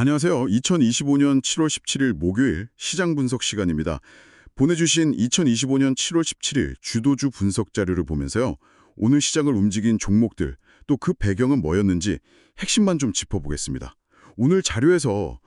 안녕하세요. 2025년 7월 17일 목요일 시장 분석 시간입니다. 보내주신 2025년 7월 17일 주도주 분석 자료를 보면서요. 오늘 시장을 움직인 종목들, 또 그 배경은 뭐였는지 핵심만 좀 짚어보겠습니다. 오늘 자료에서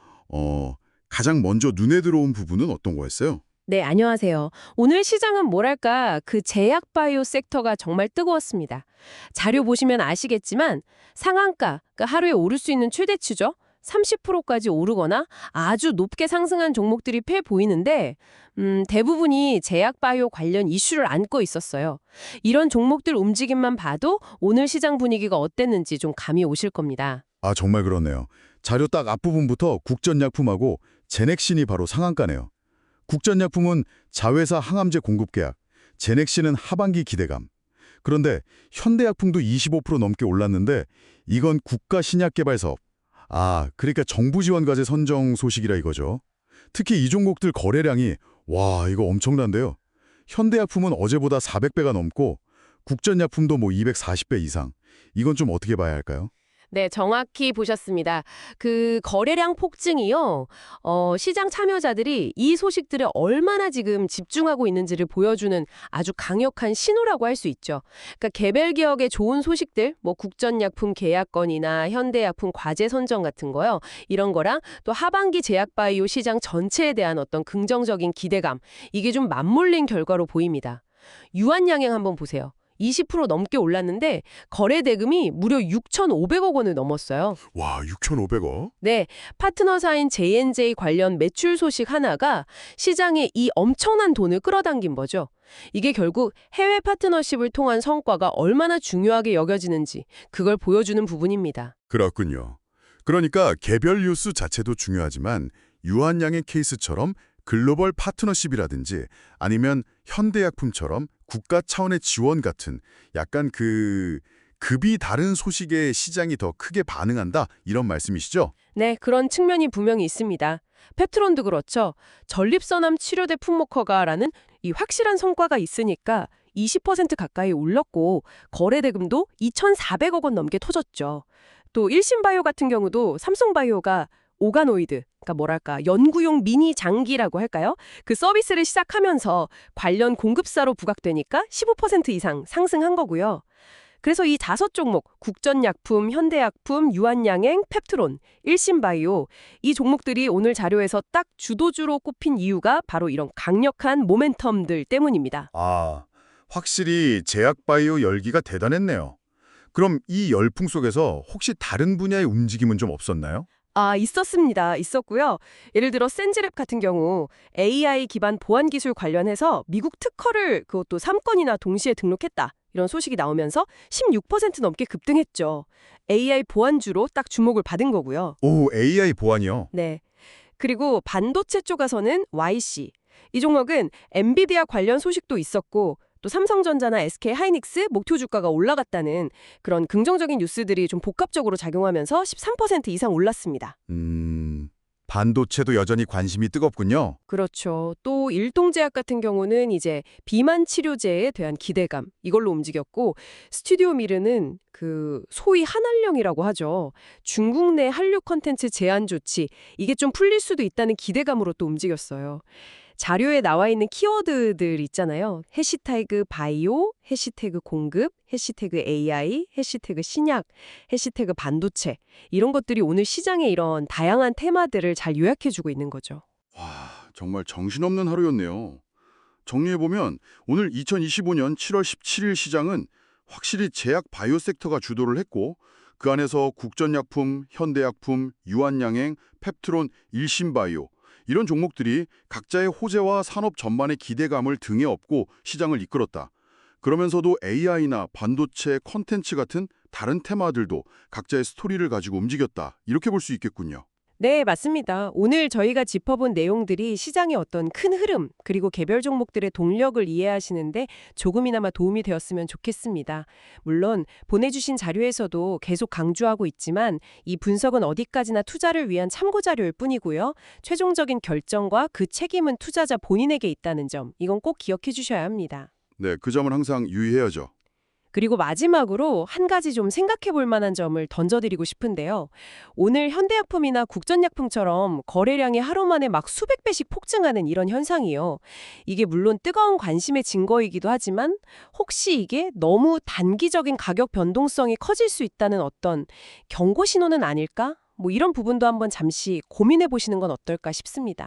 가장 먼저 눈에 들어온 부분은 어떤 거였어요? 네, 안녕하세요. 오늘 시장은 뭐랄까, 그 제약 바이오 섹터가 정말 뜨거웠습니다. 자료 보시면 아시겠지만 상한가, 그러니까 하루에 오를 수 있는 최대치죠. 30%까지 오르거나 아주 높게 상승한 종목들이 꽤 보이는데 대부분이 제약 바이오 관련 이슈를 안고 있었어요. 이런 종목들 움직임만 봐도 오늘 시장 분위기가 어땠는지 좀 감이 오실 겁니다. 아, 정말 그렇네요. 자료 딱 앞부분부터 국전약품하고 제넥신이 바로 상한가네요. 국전약품은 자회사 항암제 공급 계약, 제넥신은 하반기 기대감. 그런데 현대약품도 25% 넘게 올랐는데 이건 국가신약개발사업. 그러니까 정부 지원 과제 선정 소식이라 이거죠. 특히 이 종목들 거래량이 이거 엄청난데요. 현대약품은 어제보다 400배가 넘고 국전약품도 240배 이상. 이건 좀 어떻게 봐야 할까요? 네, 정확히 보셨습니다. 그 거래량 폭증이요. 시장 참여자들이 이 소식들에 얼마나 지금 집중하고 있는지를 보여주는 아주 강력한 신호라고 할 수 있죠. 그러니까 개별 기업의 좋은 소식들, 국전약품 계약건이나 현대약품 과제 선정 같은 거요. 이런 거랑 또 하반기 제약바이오 시장 전체에 대한 어떤 긍정적인 기대감, 이게 좀 맞물린 결과로 보입니다. 유한양행 한번 보세요. 20% 넘게 올랐는데 거래 대금이 무려 6,500억 원을 넘었어요. 와, 6,500억? 네, 파트너사인 J&J 관련 매출 소식 하나가 시장에 이 엄청난 돈을 끌어당긴 거죠. 이게 결국 해외 파트너십을 통한 성과가 얼마나 중요하게 여겨지는지 그걸 보여주는 부분입니다. 그렇군요. 그러니까 개별 뉴스 자체도 중요하지만 유한양의 케이스처럼 글로벌 파트너십이라든지 아니면 현대약품처럼 국가 차원의 지원 같은 약간 급이 다른 소식에 시장이 더 크게 반응한다 이런 말씀이시죠? 네, 그런 측면이 분명히 있습니다. 펩트론도 그렇죠. 전립선암 치료제 품목허가라는 이 확실한 성과가 있으니까 20% 가까이 올랐고 거래 대금도 2,400억 원 넘게 터졌죠. 또 일신바이오 같은 경우도 삼성바이오가 오가노이드, 그러니까 뭐랄까 연구용 미니 장기라고 할까요? 그 서비스를 시작하면서 관련 공급사로 부각되니까 15% 이상 상승한 거고요. 그래서 이 5종목, 국전약품, 현대약품, 유한양행, 펩트론, 일신바이오, 이 종목들이 오늘 자료에서 딱 주도주로 꼽힌 이유가 바로 이런 강력한 모멘텀들 때문입니다. 확실히 제약바이오 열기가 대단했네요. 그럼 이 열풍 속에서 혹시 다른 분야의 움직임은 좀 없었나요? 있었습니다. 있었고요. 예를 들어 센즈랩 같은 경우 AI 기반 보안 기술 관련해서 미국 특허를 그것도 3건이나 동시에 등록했다. 이런 소식이 나오면서 16% 넘게 급등했죠. AI 보안주로 딱 주목을 받은 거고요. 오, AI 보안이요? 네. 그리고 반도체 쪽에서는 YC. 이 종목은 엔비디아 관련 소식도 있었고 또 삼성전자나 SK 하이닉스 목표 주가가 올라갔다는 그런 긍정적인 뉴스들이 좀 복합적으로 작용하면서 13% 이상 올랐습니다. 반도체도 여전히 관심이 뜨겁군요. 그렇죠. 또 일동제약 같은 경우는 이제 비만 치료제에 대한 기대감 이걸로 움직였고 스튜디오 미르는 그 소위 한한령이라고 하죠. 중국 내 한류 콘텐츠 제한 조치 이게 좀 풀릴 수도 있다는 기대감으로 또 움직였어요. 자료에 나와 있는 키워드들 있잖아요. 해시태그 바이오, 해시태그 공급, 해시태그 AI, 해시태그 신약, 해시태그 반도체 이런 것들이 오늘 시장의 이런 다양한 테마들을 잘 요약해주고 있는 거죠. 와, 정말 정신없는 하루였네요. 정리해보면 오늘 2025년 7월 17일 시장은 확실히 제약 바이오 섹터가 주도를 했고 그 안에서 국전약품, 현대약품, 유한양행, 펩트론, 일신바이오 이런 종목들이 각자의 호재와 산업 전반의 기대감을 등에 업고 시장을 이끌었다. 그러면서도 AI나 반도체, 컨텐츠 같은 다른 테마들도 각자의 스토리를 가지고 움직였다. 이렇게 볼 수 있겠군요. 네, 맞습니다. 오늘 저희가 짚어본 내용들이 시장의 어떤 큰 흐름, 그리고 개별 종목들의 동력을 이해하시는데 조금이나마 도움이 되었으면 좋겠습니다. 물론 보내주신 자료에서도 계속 강조하고 있지만 이 분석은 어디까지나 투자를 위한 참고 자료일 뿐이고요. 최종적인 결정과 그 책임은 투자자 본인에게 있다는 점, 이건 꼭 기억해 주셔야 합니다. 네, 그 점은 항상 유의해야죠. 그리고 마지막으로 한 가지 좀 생각해 볼 만한 점을 던져드리고 싶은데요. 오늘 현대약품이나 국전약품처럼 거래량이 하루 만에 막 수백 배씩 폭증하는 이런 현상이요. 이게 물론 뜨거운 관심의 증거이기도 하지만 혹시 이게 너무 단기적인 가격 변동성이 커질 수 있다는 어떤 경고 신호는 아닐까? 뭐 이런 부분도 한번 잠시 고민해 보시는 건 어떨까 싶습니다.